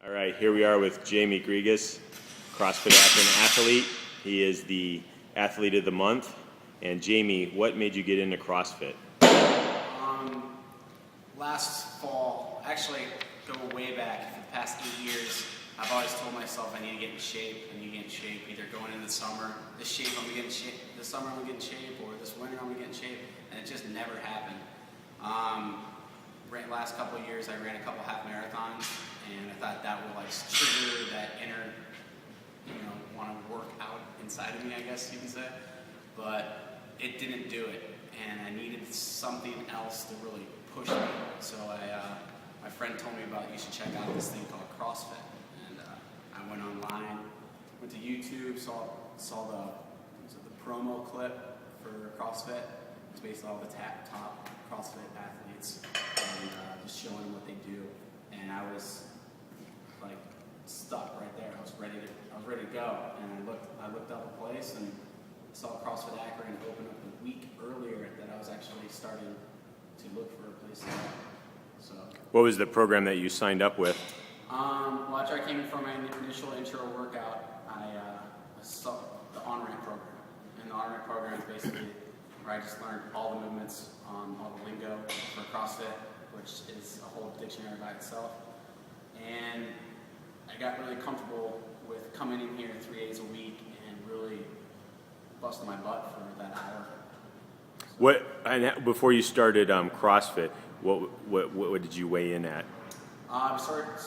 All right, here we are with Jamie Grigas, CrossFit Akron athlete. He is the athlete of the month. And Jamie, what made you get into CrossFit? Last fall, actually go way back for the past 8 years, I've always told myself I need to get in shape. I need to get in shape, either going into the summer, this summer I'm gonna get in shape, or this winter I'm gonna get in shape, and it just never happened. Last couple of years I ran a couple half marathons, and I thought that would like trigger that inner, want to work out inside of me, I guess you can say. But it didn't do it, and I needed something else to really push me. So my friend told me about, you should check out this thing called CrossFit, and I went online, went to YouTube, saw the promo clip for CrossFit. It's based on all the top CrossFit athletes, and just showing them what they do. And I was like stuck right there. I was ready to go, and I looked up a place and saw CrossFit Akron open up a week earlier that I was actually starting to look for a place to go. So, What was the program that you signed up with? well, after I came in for my initial intro workout, I saw the on-ramp program. And the on-ramp program is basically where I just learned all the movements, all the lingo for CrossFit, which is a whole dictionary by itself. And I got really comfortable with coming in here 3 days a week and really busting my butt for that hour. Before you started CrossFit, what did you weigh in at? I started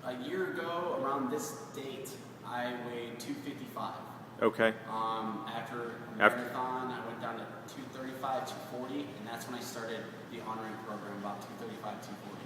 a year ago around this date. I weighed 255. Okay. After a marathon, I went down to 235, 240, and that's when I started the on-ramp program, about 235, 240.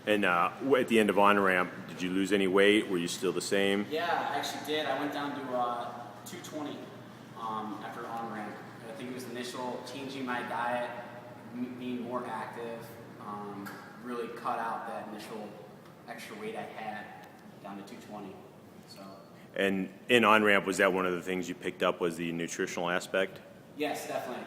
And at the end of on-ramp, did you lose any weight? Were you still the same? Yeah, I actually did. I went down to 220 after on-ramp. I think it was initial changing my diet, being more active, really cut out that initial extra weight I had down to 220. So. And in on-ramp, was that one of the things you picked up, was the nutritional aspect? Yes, definitely.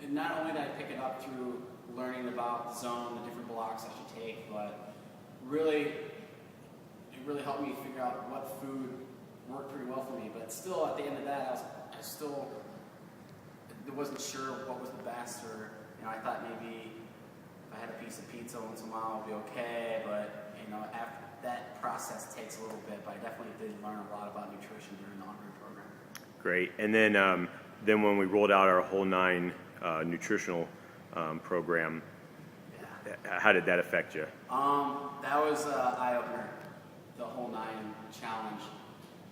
And not only did I pick it up through learning about the zone, the different blocks I should take, but it really helped me figure out what food worked pretty well for me. But still, at the end of that, I wasn't sure what was the best, or I thought maybe if I had a piece of pizza once in a while, it would be okay. But after that process takes a little bit, but I definitely did learn a lot about nutrition during the on-ramp program. Great. And then when we rolled out our whole 9 nutritional program, how did that affect you? That was an eye-opener, the whole 9 challenge.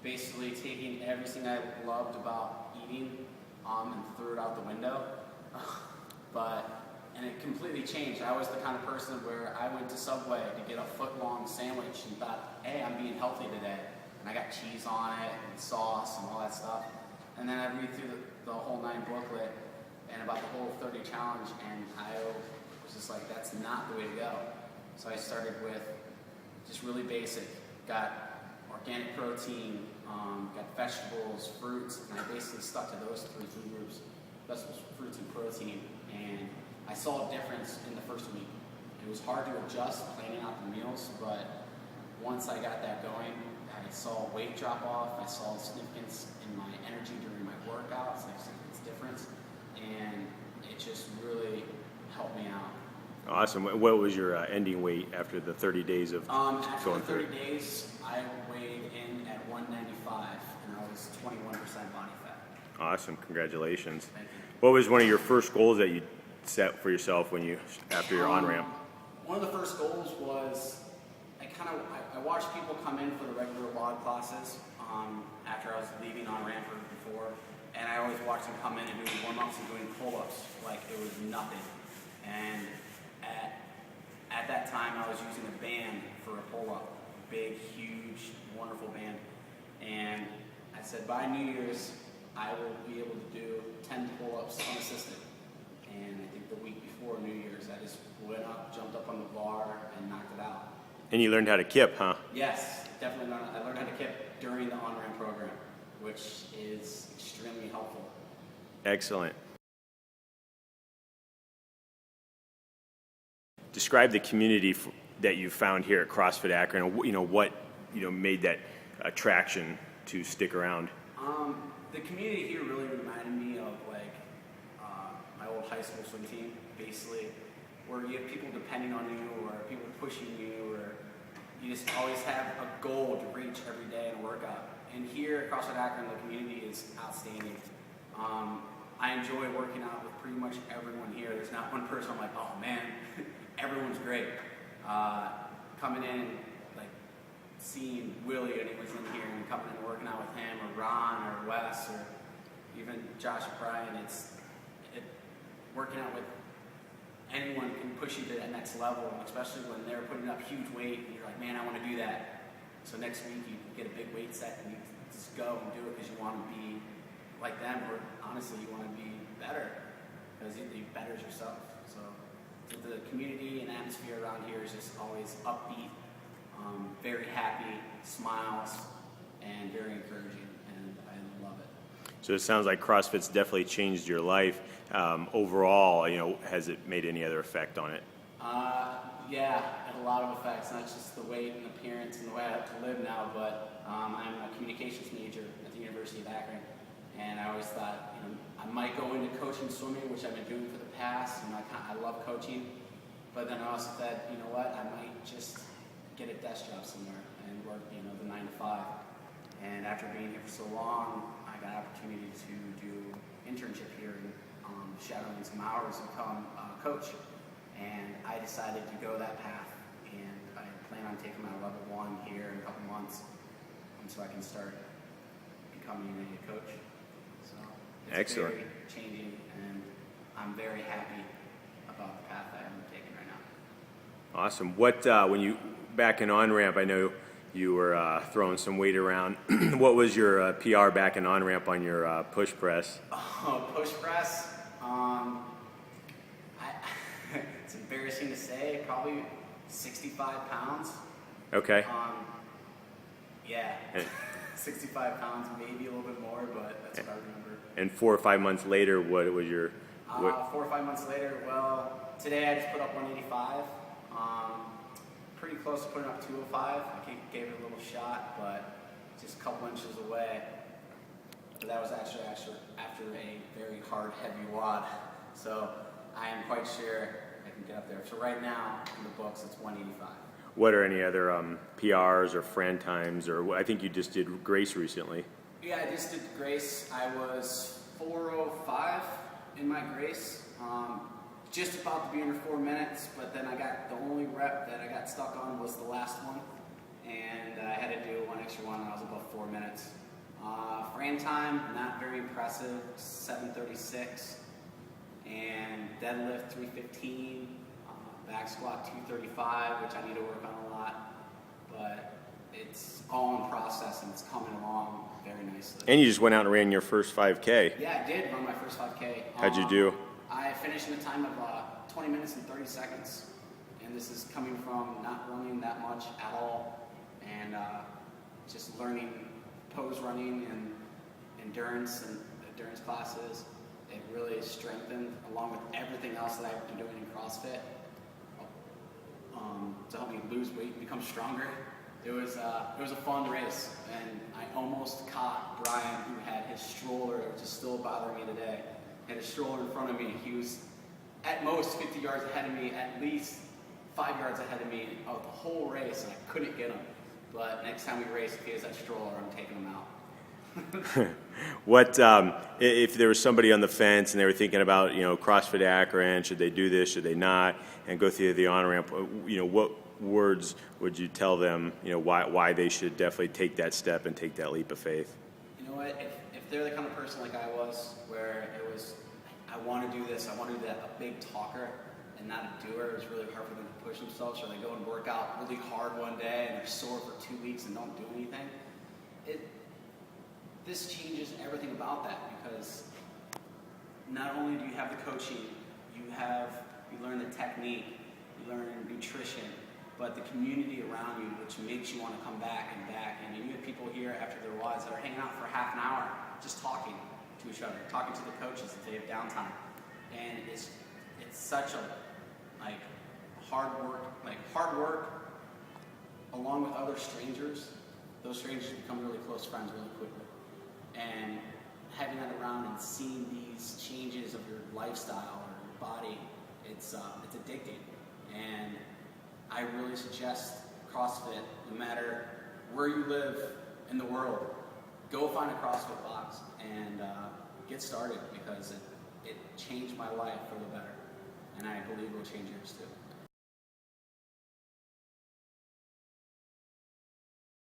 Basically taking everything I loved about eating and threw it out the window. And it completely changed. I was the kind of person where I went to Subway to get a foot-long sandwich and thought, hey, I'm being healthy today. And I got cheese on it and sauce and all that stuff. And then I read through the whole 9 booklet and about the whole 30 challenge, and I was just like, that's not the way to go. So I started with just really basic. Got organic protein, got vegetables, fruits, and I basically stuck to those 3 food groups: vegetables, fruits, and protein. And I saw a difference in the first week. It was hard to adjust planning out the meals, but once I got that going, I saw weight drop off. I saw significance in my energy during my workouts, like significance difference, and it just really helped me out. Awesome. What was your ending weight after the 30 days of after going the through 30 days, I weighed in at 195, and I was 21% body fat. Awesome. Congratulations. Thank you. What was one of your first goals that you set for yourself after your on-ramp? One of the first goals was I watched people come in for the regular WOD classes after I was leaving on-ramp before, and I always watched them come in and doing warm-ups and doing pull-ups like it was nothing. And at that time, I was using a band for a pull-up, big, huge, wonderful band. And I said, by New Year's, I will be able to do 10 pull-ups unassisted. And I think the week before New Year's, I just went up, jumped up on the bar, and knocked it out. And you learned how to kip, huh? Yes, definitely. I learned how to kip during the on-ramp program, which is extremely helpful. Excellent. Describe the community that you found here at CrossFit Akron? What made that attraction to stick around? The community here really reminded me of my old high school swim team, basically, where you have people depending on you or people pushing you, or you just always have a goal to reach every day in a workout. And here at CrossFit Akron, the community is outstanding. I enjoy working out with pretty much everyone here. There's not one person I'm like, oh man, everyone's great. Coming in, like seeing Willie and he was in here and coming in and working out with him, or Ron or Wes, or even Josh or Brian, working out with anyone can push you to that next level, especially when they're putting up huge weight and you're like, man, I want to do that. So next week you get a big weight set and you just go and do it because you want to be like them, or honestly you want to be better because it betters yourself. So the community and atmosphere around here is just always upbeat, very happy, smiles, and very encouraging, and I love it. So it sounds like CrossFit's definitely changed your life. Overall, has it made any other effect on it? Yeah, it had a lot of effects, not just the weight and appearance and the way I have to live now, but I'm a communications major at the University of Akron, and I always thought, I might go into coaching swimming, which I've been doing for the past. I love coaching, but then I also said, you know what, I might just get a desk job somewhere and work, the 9 to 5. And after being here for so long, I got an opportunity to do internship here and shadowing some hours and become a coach. And I decided to go that path, and I plan on taking my level 1 here in a couple months, so I can start becoming a coach. So it's excellent. Very changing, and I'm very happy about the path that I'm taking right now. Awesome. What when you back in on ramp? I know you were throwing some weight around. What was your PR back in on ramp on your push press? Oh, push press. It's embarrassing to say, probably 65 pounds. Okay. Yeah, 65 pounds, maybe a little bit more, but that's what I remember. And 4 or 5 months later, what was your? 4 or 5 months later, well, today I just put up 185. Pretty close to putting up 205. I gave it a little shot, but just a couple inches away. But that was actually after a very hard, heavy wad. So I am quite sure I can get up there. So right now, in the books, it's 185. What are any other PRs or friend times, or I think you just did Grace recently? Yeah, I just did Grace. I was 4:05 in my Grace. Just about to be under 4 minutes, but then the only rep that I got stuck on was the last one, and I had to do one extra one, and I was above 4 minutes. Frame time, not very impressive, 7:36, and deadlift 315, back squat 235, which I need to work on a lot, but it's all in process and it's coming along very nicely. And you just went out and ran your first 5K. Yeah, I did run my first 5K. How'd you do? I finished in a time of 20 minutes and 30 seconds, and this is coming from not running that much at all, and just learning pose running and endurance classes. It really strengthened, along with everything else that I've been doing in CrossFit, to help me lose weight and become stronger. It was a fun race, and I almost caught Brian, who had his stroller, which is still bothering me today. Had a stroller in front of me. He was at most 50 yards ahead of me, at least 5 yards ahead of me of the whole race, and I couldn't get him. But next time we race, if he has that stroller, I'm taking him out. What if there was somebody on the fence and they were thinking about CrossFit Akron, should they do this, should they not, and go through the on ramp? What words would you tell them? Why they should definitely take that step and take that leap of faith? You know what? If they're the kind of person like I was, where it was, I want to do this, I want to do that, a big talker and not a doer, it was really hard for them to push themselves, or they go and work out really hard one day and they're sore for 2 weeks and don't do anything. This changes everything about that, because not only do you have the coaching, you learn the technique, you learn nutrition, but the community around you, which makes you want to come back and back. And you have people here after their WODs that are hanging out for half an hour, just talking to each other, talking to the coaches if they have downtime. And it's such a hard work, along with other strangers, those strangers become really close friends really quickly. And having that around and seeing these changes of your lifestyle or your body, it's addicting. And I really suggest CrossFit, no matter where you live in the world, go find a CrossFit box and get started, because it changed my life for the better. And I believe it will change yours too.